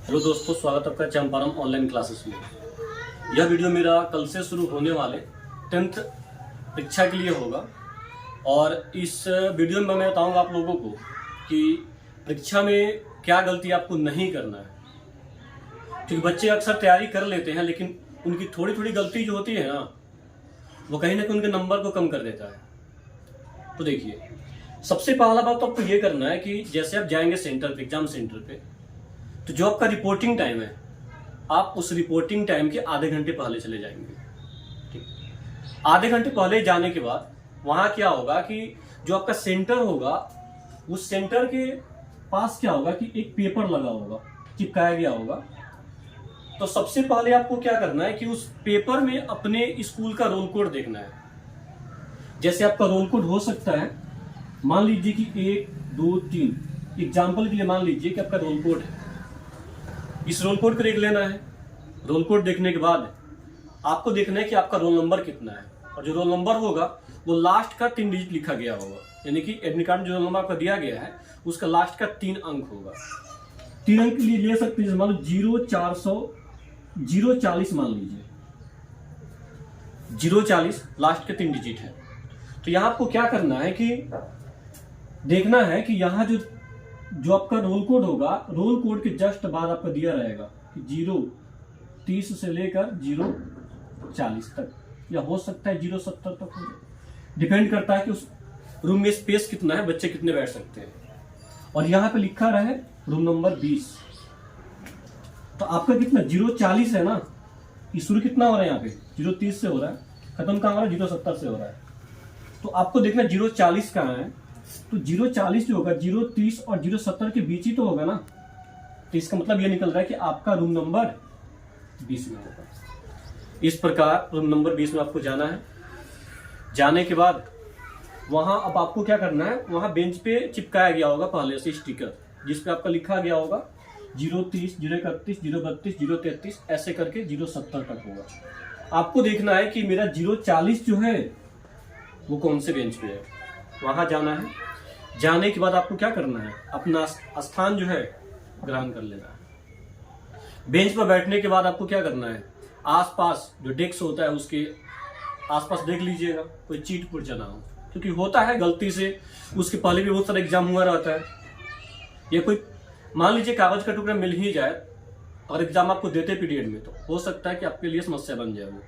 Hello दोस्तों, स्वागत है आपका चंपारण ऑनलाइन क्लासेस में। यह वीडियो मेरा कल से शुरू होने वाले 10th परीक्षा के लिए होगा और इस वीडियो में मैं बताऊंगा आप लोगों को कि परीक्षा में क्या गलती आपको नहीं करना है। क्योंकि बच्चे अक्सर तैयारी कर लेते हैं लेकिन उनकी थोड़ी थोड़ी गलती जो होती है ना, वो कहीं ना कहीं उनके नंबर को कम कर देता है। तो देखिए, सबसे पहला बात तो आपको ये करना है कि जैसे आप जाएंगे सेंटर पे, एग्जाम सेंटर पे, तो जो आपका रिपोर्टिंग टाइम है, आप उस रिपोर्टिंग टाइम के आधे घंटे पहले चले जाएंगे। ठीक, आधे घंटे पहले जाने के बाद वहां क्या होगा कि जो आपका सेंटर होगा, उस सेंटर के पास क्या होगा कि एक पेपर लगा होगा, चिपकाया गया होगा। तो सबसे पहले आपको क्या करना है कि उस पेपर में अपने स्कूल का रोल कोड देखना है। जैसे आपका रोल कोड हो सकता है, मान लीजिए कि 1 2 3, एग्जाम्पल के लिए मान लीजिए कि आपका रोल कोड है। इस रोल कोड को देख लेना है। रोल कोड देखने के बाद आपको देखना है कि आपका रोल नंबर कितना है, और जो रोल नंबर होगा वो लास्ट का 3 डिजिट लिखा गया होगा। यानी कि एडमिट कार्ड में जो रोल नंबर आपका दिया गया है उसका लास्ट का 3 अंक होगा। 3 अंक के लिए ले सकते हैं, मान लो 040 मान लीजिए, 040 लास्ट के 3 डिजिट है। तो यहाँ आपको क्या करना है कि देखना है कि यहाँ जो आपका रोल कोड होगा, रोल कोड के जस्ट बाद आपका दिया रहेगा कि 030 से लेकर 040 तक, या हो सकता है 070 तक हो जाए। डिपेंड करता है कि उस रूम में स्पेस कितना है, बच्चे कितने बैठ सकते हैं। और यहाँ पे लिखा रहे रूम नंबर 20। तो आपका कितना 040 है ना, ये शुरू कितना हो रहा है, यहाँ पे 030 से हो रहा है, खत्म कहाँ हो रहा है, 070 से हो रहा है। तो आपको देखना 040 कहाँ है। तो 040 जो होगा 030 और 070 के बीच ही तो होगा ना। तो इसका मतलब ये निकल रहा है कि आपका रूम नंबर 20 में होगा। इस प्रकार रूम नंबर 20 में आपको जाना है। जाने के बाद वहां अब आपको क्या करना है, वहां बेंच पे चिपकाया गया होगा पहले से स्टिकर, जिसपे आपका लिखा गया होगा 030 031 032 033 ऐसे करके 070 तक होगा। आपको देखना है कि मेरा 040 जो है वो कौन से बेंच पे है, वहां जाना है। जाने के बाद आपको क्या करना है, अपना स्थान जो है ग्रहण कर लेना है। बेंच पर बैठने के बाद आपको क्या करना है, आसपास जो डेस्क होता है उसके आसपास देख लीजिएगा कोई चीट पुर्जा ना हो, क्योंकि होता है गलती से, उसके पहले भी बहुत सारा एग्जाम हुआ रहता है। या कोई मान लीजिए कागज का टुकड़ा मिल ही जाए और एग्जाम आपको देते पीरियड में, तो हो सकता है कि आपके लिए समस्या बन जाए वो।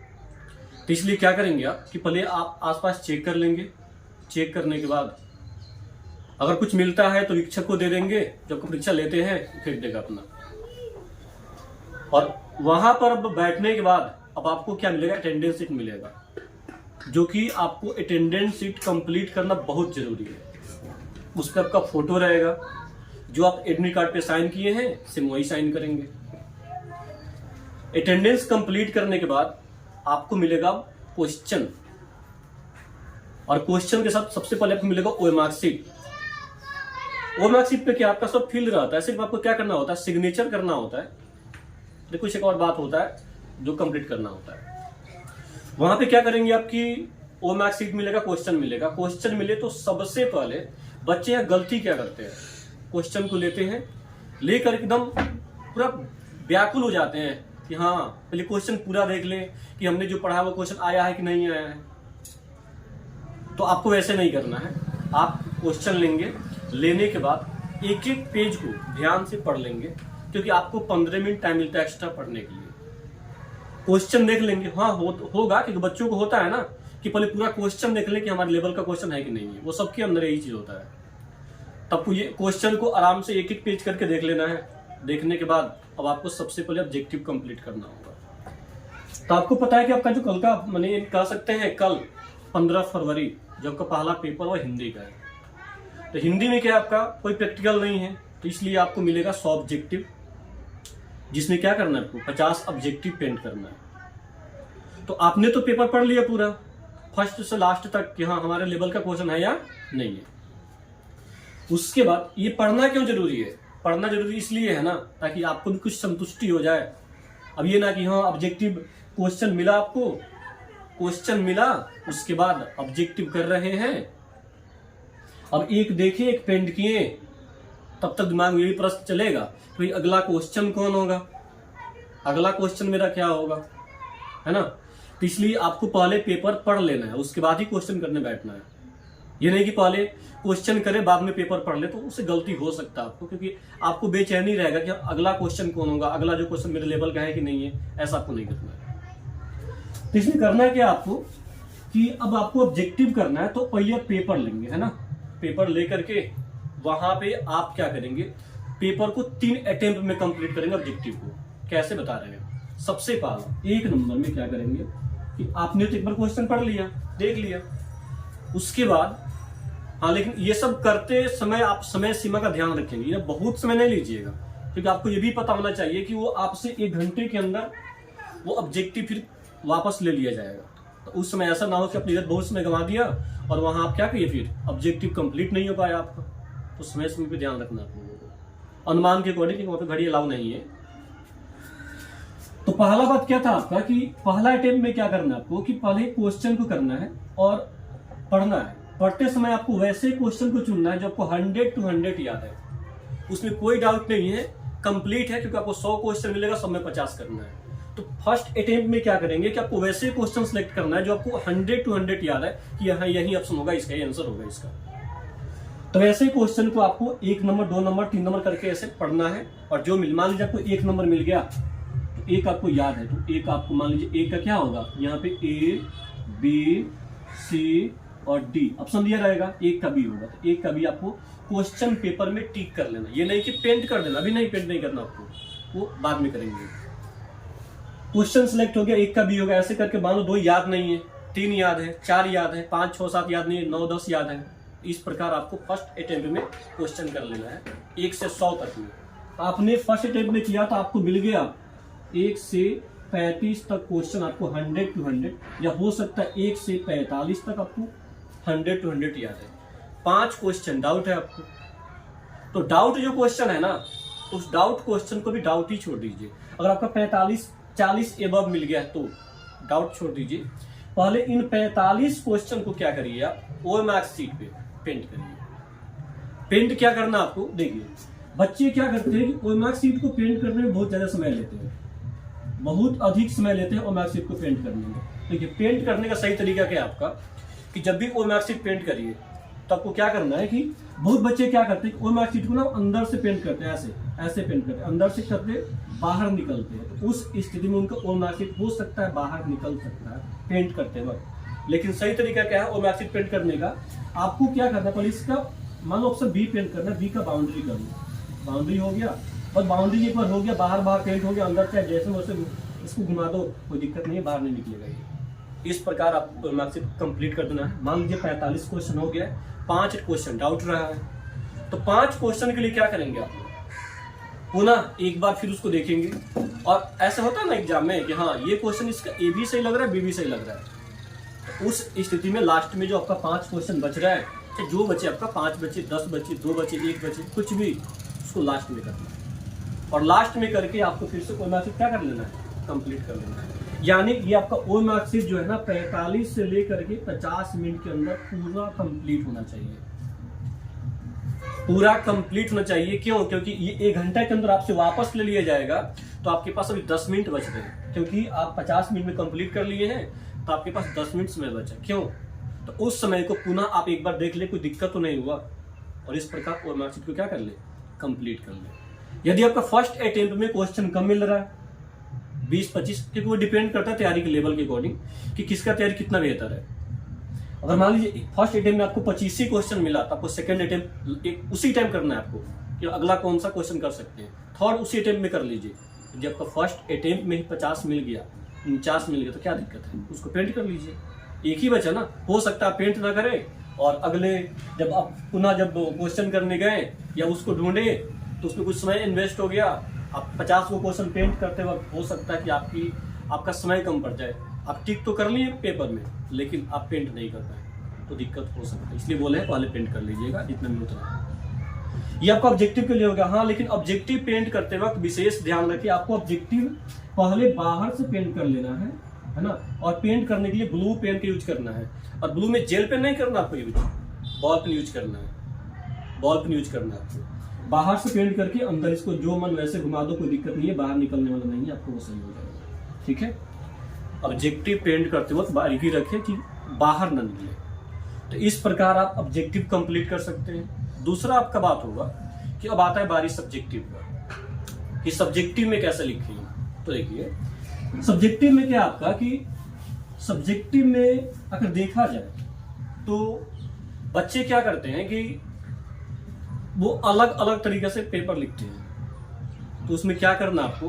तो इसलिए क्या करेंगे आप कि पहले आप आसपास चेक कर लेंगे। चेक करने के बाद अगर कुछ मिलता है तो शिक्षक को दे देंगे, जब परीक्षा लेते हैं फेंक देगा अपना। और वहां पर अब बैठने के बाद अब आपको क्या मिलेगा, अटेंडेंस शीट मिलेगा, जो कि आपको अटेंडेंस शीट कंप्लीट करना बहुत जरूरी है। उस पर आपका फोटो रहेगा, जो आप एडमिट कार्ड पे साइन किए हैं सेम वही साइन करेंगे। अटेंडेंस कंप्लीट करने के बाद आपको मिलेगा क्वेश्चन, और क्वेश्चन के साथ सबसे पहले आपको मिलेगा ओएमआर शीट। ओएमआर शीट पे क्या आपका सब फिल रहता है, सिर्फ आपको क्या करना होता है, सिग्नेचर करना होता है। देखो एक और बात होता है जो कंप्लीट करना होता है। वहां पे क्या करेंगे, आपकी ओएमआर शीट मिलेगा, क्वेश्चन मिलेगा। क्वेश्चन मिले तो सबसे पहले बच्चे यहाँ गलती क्या करते हैं, क्वेश्चन को लेते हैं, लेकर एकदम पूरा व्याकुल हो जाते हैं कि हाँ पहले क्वेश्चन पूरा देख लें कि हमने जो पढ़ा वो क्वेश्चन आया है कि नहीं आया है। तो आपको वैसे नहीं करना है। आप क्वेश्चन लेंगे, लेने के बाद एक एक पेज को ध्यान से पढ़ लेंगे, क्योंकि आपको 15 मिनट टाइम मिलता है एक्स्ट्रा पढ़ने के लिए। क्वेश्चन देख लेंगे, हाँ होगा, क्योंकि बच्चों को होता है ना कि पहले पूरा क्वेश्चन देख लें कि हमारे लेवल का क्वेश्चन है कि नहीं है। वो सबके अंदर यही चीज होता है। तब ये क्वेश्चन को आराम से एक एक पेज करके देख लेना है। देखने के बाद अब आपको सबसे पहले ऑब्जेक्टिव कंप्लीट करना होगा। तो आपको पता है कि आपका जो कल का, माने कह सकते हैं कल 15 फरवरी जो आपका पहला पेपर वो हिंदी का है। तो हिंदी में क्या आपका कोई प्रैक्टिकल नहीं है, तो इसलिए आपको मिलेगा 100 ऑब्जेक्टिव, जिसमें क्या करना है, आपको 50 ऑब्जेक्टिव पेंट करना है। तो आपने तो पेपर पढ़ लिया पूरा फर्स्ट से लास्ट तक कि हाँ हमारे लेवल का क्वेश्चन है या नहीं है। उसके बाद ये पढ़ना क्यों जरूरी है, पढ़ना जरूरी इसलिए है ना ताकि आपको भी कुछ संतुष्टि हो जाए। अब ये ना कि हाँ ऑब्जेक्टिव क्वेश्चन मिला, आपको क्वेश्चन मिला, उसके बाद ऑब्जेक्टिव कर रहे हैं, अब एक देखे एक पेंट किए, तब तक दिमाग में यही प्रश्न चलेगा कि भाई अगला क्वेश्चन कौन होगा, अगला क्वेश्चन मेरा क्या होगा, है ना। तो इसलिए आपको पहले पेपर पढ़ लेना है, उसके बाद ही क्वेश्चन करने बैठना है। ये नहीं कि पहले क्वेश्चन करे बाद में पेपर पढ़ ले, तो उससे गलती हो सकता है आपको, क्योंकि आपको बेचैनी रहेगा कि अगला क्वेश्चन कौन होगा, अगला जो क्वेश्चन मेरे लेवल का है कि नहीं है। ऐसा आपको नहीं करना है। तो इसलिए करना है क्या आपको कि अब आपको ऑब्जेक्टिव करना है, तो पहले आप पेपर लेंगे, है ना। पेपर ले करके वहां पे आप क्या करेंगे, पेपर को 3 अटेम्प्ट में कंप्लीट करेंगे ऑब्जेक्टिव को। कैसे बता रहे हैं, सबसे पहला 1 नंबर में क्या करेंगे कि आपने तो एक बार क्वेश्चन पढ़ लिया, देख लिया, उसके बाद हाँ, लेकिन ये सब करते समय आप समय सीमा का ध्यान रखेंगे, ये बहुत समय नहीं लीजिएगा, क्योंकि आपको ये भी पता होना चाहिए कि वो आपसे 1 घंटे के अंदर वो ऑब्जेक्टिव फिर वापस ले लिया जाएगा। तो उस समय ऐसा ना हो कि अपनी इधर बहुत समय गंवा दिया और वहां आप क्या करिए, फिर ऑब्जेक्टिव कंप्लीट नहीं हो पाया आपका। तो समय पे ध्यान रखना आप लोगों को, अनुमान के अकॉर्डिंग, वहां पे घड़ी अलाउ नहीं है। तो पहला बात क्या था आपका कि पहला अटेम्प्ट में क्या करना है आपको कि पहले क्वेश्चन को करना है और पढ़ना है। पढ़ते समय आपको वैसे क्वेश्चन को चुनना है जो आपको 100 to 100 याद है, उसमें कोई डाउट नहीं है, कंप्लीट है, क्योंकि आपको 100 क्वेश्चन मिलेगा, सब में 50 करना है। तो फर्स्ट अटेम्प्ट में क्या करेंगे कि आपको वैसे क्वेश्चन सेलेक्ट करना है जो आपको 100 to 100 याद है कि यहाँ यही ऑप्शन होगा, इसका ही आंसर होगा इसका। तो वैसे क्वेश्चन को आपको 1 नंबर 2 नंबर 3 नंबर करके ऐसे पढ़ना है। और जो मान लीजिए आपको 1 नंबर मिल गया तो 1 आपको याद है, तो 1 आपको मान लीजिए 1 का क्या होगा, यहाँ पे A B C और D ऑप्शन दिया रहेगा, 1 का B होगा। तो 1 का B आपको क्वेश्चन पेपर में टिक कर लेना, ये नहीं कि पेंट कर देना, अभी नहीं, पेंट नहीं करना आपको, वो बाद में करेंगे। क्वेश्चन सिलेक्ट हो गया, 1 का B होगा, ऐसे करके मान लो 2 याद नहीं है, 3 याद है, 4 याद है, 5 6 7 याद नहीं है, 9 10 याद है। इस प्रकार आपको फर्स्ट अटेम्प्ट में क्वेश्चन कर लेना है 1 से 100 तक में। आपने फर्स्ट अटेम्प्ट में किया तो आपको मिल गया 1 से 35 तक क्वेश्चन आपको 100 to 100, या हो सकता है 1 से 45 तक आपको 100 to 100 याद है। 5 क्वेश्चन डाउट है आपको, तो डाउट जो क्वेश्चन है ना, उस डाउट क्वेश्चन को भी डाउट ही छोड़ दीजिए। अगर आपका 45-40 एबव मिल गया तो डाउट छोड़ दीजिए। पहले इन 45 क्वेश्चन को क्या करिए आप, OMR शीट पे पेंट करिए। पेंट क्या करना आपको, देखिए बच्चे क्या करते हैं कि OMR शीट को पेंट करने में बहुत ज्यादा समय लेते हैं, बहुत अधिक समय लेते हैं OMR शीट को पेंट करने में। देखिए पेंट करने का सही तरीका क्या है आपका कि जब भी OMR शीट पेंट करिए तो आपको क्या करना है कि बहुत बच्चे क्या करते हैं OMR शीट को ना अंदर से पेंट करते हैं, ऐसे पेंट करते हैं, अंदर से करते बाहर निकलते हैं। तो उस स्थिति में उनका OMR शीट हो सकता है बाहर निकल सकता है पेंट करते वक्त। लेकिन सही तरीका क्या है OMR शीट पेंट करने का, आपको क्या करना है, पहले इसका मान लो ऑप्शन बी पेंट करना है, बी का बाउंड्री करना, बाउंड्री हो गया, और बाउंड्री एक बार हो गया, बाहर पेंट हो गया, अंदर चाहे जैसे वैसे इसको घुमा दो, कोई दिक्कत नहीं है, बाहर नहीं निकलेगा ये। इस प्रकार आप OMR शीट कंप्लीट कर देना है। मान लीजिए 45 क्वेश्चन हो गया, 5 क्वेश्चन डाउट रहा है, तो 5 क्वेश्चन के लिए क्या करेंगे आप पुनः एक बार फिर उसको देखेंगे। और ऐसा होता है ना एग्जाम में कि हाँ ये क्वेश्चन इसका ए भी सही लग रहा है, बी भी सही लग रहा है, तो उस स्थिति में लास्ट में जो आपका 5 क्वेश्चन बच रहा है, चाहे जो बचे आपका 5 बचे 10 बचे 2 बचे 1 बचे कुछ भी, उसको लास्ट में करना है। और लास्ट में करके आपको फिर से OMR शीट क्या कर लेना है, कंप्लीट कर लेना है। यानी ये आपका OMR शीट जो है ना 45 से लेकर के 50 मिनट के अंदर पूरा कंप्लीट होना चाहिए, पूरा कंप्लीट होना चाहिए। क्यों, क्योंकि ये 1 घंटा के अंदर आपसे वापस ले लिया जाएगा, तो आपके पास अभी 10 मिनट बच रहे हैं, क्योंकि आप 50 मिनट में कंप्लीट कर लिए हैं, तो आपके पास 10 मिनट समय बचा। क्यों, तो उस समय को पुनः आप एक बार देख ले, कोई दिक्कत तो नहीं हुआ, और इस प्रकार OMR शीट को क्या कर ले, कंप्लीट कर ले। यदि आपका फर्स्ट अटेम्प्ट में क्वेश्चन कम मिल रहा है 20-25, क्योंकि वो डिपेंड करता है तैयारी के लेवल के अकॉर्डिंग कि किसका तैयारी कितना बेहतर है। अगर मान लीजिए फर्स्ट अटेम्प्ट में आपको 25 ही क्वेश्चन मिला, तो आपको सेकंड अटेम्प्ट उसी टाइम करना है आपको कि अगला कौन सा क्वेश्चन कर सकते हैं, थर्ड उसी अटेम्प्ट में कर लीजिए। जब आपका फर्स्ट अटेम्प्ट में ही 50 मिल गया, 49 मिल गया, तो क्या दिक्कत है, उसको पेंट कर लीजिए। एक ही बचा ना, हो सकता है पेंट ना करे और अगले जब आप पुनः जब क्वेश्चन करने गए या उसको ढूंढे तो उसमें कुछ समय इन्वेस्ट हो गया। आप 50 को क्वेश्चन पेंट करते वक्त हो सकता है कि आपका समय कम पड़ जाए, आप टिक तो कर लिए पेपर में लेकिन आप पेंट नहीं कर पाए, तो दिक्कत हो सकता है। इसलिए बोले हैं पहले पेंट कर लीजिएगा जितना भी उतना। ये आपका ऑब्जेक्टिव के लिए होगा। हाँ, लेकिन ऑब्जेक्टिव पेंट करते वक्त विशेष ध्यान रखिए, आपको ऑब्जेक्टिव पहले बाहर से पेंट कर लेना है ना। और पेंट करने के लिए ब्लू पेन का यूज करना है, और ब्लू में जेल पेन नहीं करना आपको यूज, बॉल पेन यूज करना है, बॉल पेन यूज करना है आपको। बाहर से पेंट करके अंदर इसको जो मन वैसे घुमा दो, कोई दिक्कत नहीं है, बाहर निकलने वाला नहीं है, आपको वो सही हो जाएगा। ठीक है, ऑब्जेक्टिव पेंट करते वक्त बारीकी रखें कि बाहर न निकले। तो इस प्रकार आप ऑब्जेक्टिव कंप्लीट कर सकते हैं। दूसरा आपका बात होगा कि अब आता है बारी सब्जेक्टिव का, कि सब्जेक्टिव में कैसे लिखें। तो देखिए सब्जेक्टिव में क्या आपका कि सब्जेक्टिव में अगर देखा जाए तो बच्चे क्या करते हैं कि वो अलग अलग तरीके से पेपर लिखते हैं। तो उसमें क्या करना आपको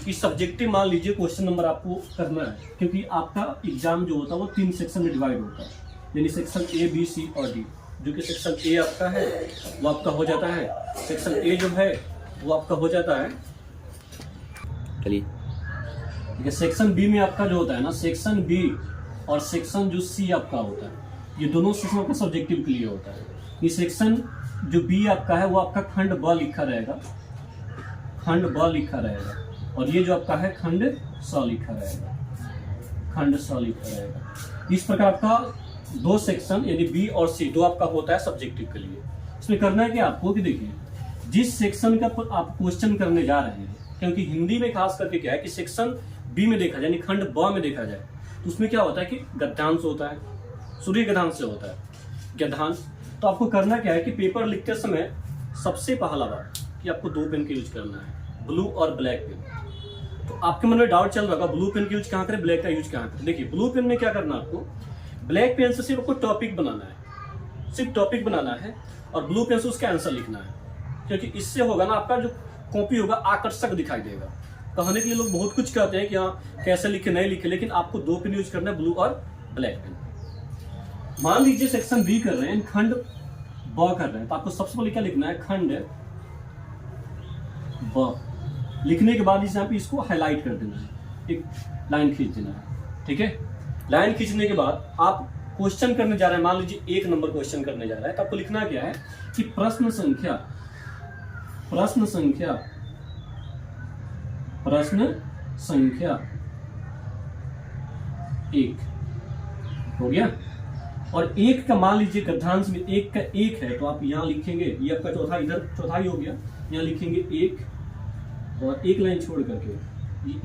कि सब्जेक्टिव मान लीजिए क्वेश्चन नंबर आपको करना है, क्योंकि आपका एग्जाम जो होता है वो 3 सेक्शन में डिवाइड होता है, यानी सेक्शन ए, बी, सी और डी। जो कि सेक्शन ए आपका है वो आपका हो जाता है, सेक्शन ए जो है वो आपका हो जाता है, चलिए ठीक है। सेक्शन बी में आपका जो होता है ना, सेक्शन बी और सेक्शन जो सी आपका होता है, ये दोनों सेक्शन आपका सब्जेक्टिव के लिए होता है। ये सेक्शन जो बी आपका है वो आपका खंड ब लिखा रहेगा, खंड ब लिखा रहेगा, और ये जो आपका है खंड स लिखा रहेगा, खंड स लिखा रहेगा। इस प्रकार का 2 सेक्शन यानी बी और सी 2 आपका होता है सब्जेक्टिव के लिए। इसमें करना है कि आपको कि देखिए जिस सेक्शन का आप क्वेश्चन करने जा रहे हैं, क्योंकि हिंदी में खास करके क्या है कि सेक्शन बी में देखा जाए यानी खंड ब में देखा जाए तो उसमें क्या होता है कि गद्यांश होता है, सूर्य गद्यांश से होता है गद्यांश। तो आपको करना क्या है कि पेपर लिखते समय सबसे पहला बात कि आपको 2 पेन का यूज करना है, ब्लू और ब्लैक पेन। तो आपके मन में डाउट चल रहा होगा ब्लू पेन का यूज कहाँ करें, ब्लैक का यूज कहाँ करें। देखिए ब्लू पेन में क्या करना है आपको, ब्लैक पेन से सिर्फ आपको टॉपिक बनाना है, सिर्फ टॉपिक बनाना है, और ब्लू पेन से उसका आंसर लिखना है। क्योंकि इससे होगा ना आपका जो कॉपी होगा आकर्षक दिखाई देगा। कहने के लिए लोग बहुत कुछ कहते हैं कि हाँ कैसे लिखे नहीं लिखे, लेकिन आपको 2 पेन यूज करना है, ब्लू और ब्लैक पेन। मान लीजिए सेक्शन बी कर रहे हैं, खंड ब कर रहे हैं, तो आपको सबसे पहले क्या लिखना है, खंड ब। लिखने के बाद इस यहाँ पे इसको हाईलाइट कर देना है, एक लाइन खींच देना है। ठीक है, लाइन खींचने के बाद आप क्वेश्चन करने जा रहे हैं, मान लीजिए 1 नंबर क्वेश्चन करने जा रहा है, तो आपको लिखना क्या है कि प्रश्न संख्या 1 हो गया। और 1 का मान लीजिए गद्यांश में 1 का 1 है, तो आप यहाँ लिखेंगे, ये आपका चौथा, इधर चौथाई हो गया, यहाँ लिखेंगे 1 और 1 लाइन छोड़ करके,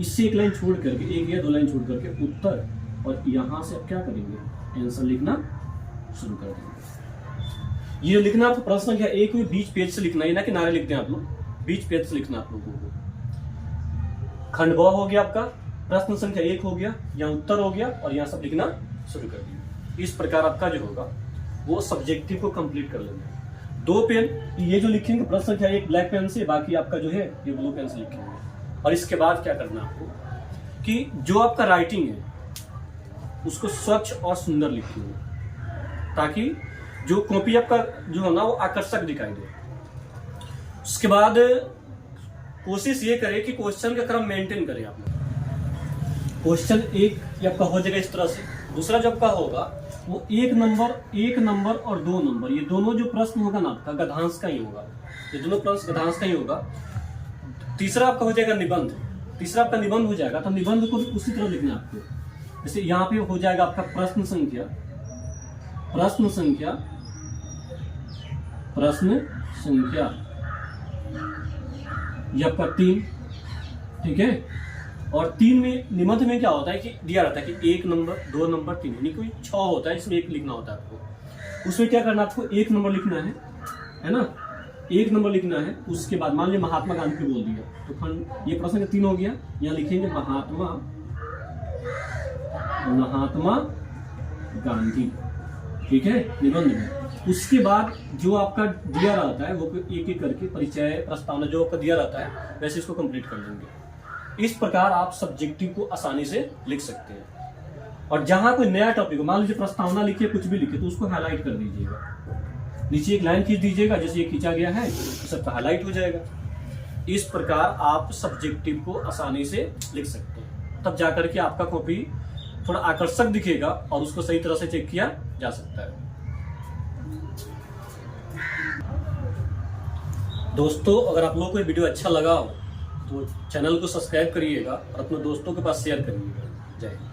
इससे 1 लाइन छोड़ करके 1 या 2 लाइन छोड़ करके उत्तर, और यहाँ से आप क्या करेंगे, आंसर लिखना शुरू कर देंगे। ये लिखना आपको प्रश्न संख्या 1 में बीच पेज से लिखना है, ना किनारे लिखते हैं आप लोग, बीच पेज से लिखना आप लोगों को। खंड ब हो गया आपका, प्रश्न संख्या 1 हो गया, यहाँ उत्तर हो गया, और यहाँ सब लिखना शुरू कर दिया। इस प्रकार आपका जो होगा वो सब्जेक्टिव को कंप्लीट कर लेंगे। 2 पेन ये जो लिखेंगे प्रश्न संख्या 1 ब्लैक पेन से, बाकी आपका जो है ये ब्लू पेन से लिखेंगे। और इसके बाद क्या करना आपको कि जो आपका राइटिंग है उसको स्वच्छ और सुंदर लिखेंगे, ताकि जो कॉपी आपका जो है ना वो आकर्षक दिखाई दे। उसके बाद कोशिश ये करें कि क्वेश्चन का क्रम मेंटेन करें आप लोग। क्वेश्चन 1 आपका हो जाएगा इस तरह से, दूसरा जब का होगा वो 1 नंबर और 2 नंबर, ये दोनों जो प्रश्न होगा ना आपका गद्यांश का ही होगा, ये दोनों प्रश्न गद्यांश का ही होगा। तीसरा आपका हो जाएगा निबंध, तीसरा आपका निबंध हो जाएगा, तो निबंध को भी उसी तरह लिखना है आपको। जैसे यहाँ पे हो जाएगा आपका प्रश्न संख्या ये आपका 3, ठीक है। और 3 में निबंध में क्या होता है कि दिया रहता है कि 1 नंबर 2 नंबर 3, यानी कोई 6 होता है, इसमें 1 लिखना होता है आपको। उसमें क्या करना है आपको, 1 नंबर लिखना है ना, 1 नंबर लिखना है। उसके बाद मान लीजिए महात्मा गांधी को बोल दिया, तो खंड ये प्रश्न 3 हो गया, यहाँ लिखेंगे महात्मा गांधी, ठीक है, निबंध में। उसके बाद जो आपका दिया रहता है वो एक एक करके परिचय प्रस्तावना जो आपका दिया रहता है वैसे इसको कंप्लीट कर लेंगे। इस प्रकार आप सब्जेक्टिव को आसानी से लिख सकते हैं। और जहां कोई नया टॉपिक हो, मान लीजिए प्रस्तावना लिखिए, कुछ भी लिखिए, तो उसको हाईलाइट कर दीजिएगा, नीचे एक लाइन खींच दीजिएगा, जैसे ये खींचा गया है तो सबका हाईलाइट हो जाएगा। इस प्रकार आप सब्जेक्टिव को आसानी से लिख सकते हैं, तब जाकर के आपका कॉपी थोड़ा आकर्षक दिखेगा और उसको सही तरह से चेक किया जा सकता है। दोस्तों, अगर आप लोगों को ये वीडियो अच्छा लगा हो तो चैनल को सब्सक्राइब करिएगा और अपने दोस्तों के पास शेयर करिएगा। जय हिंद।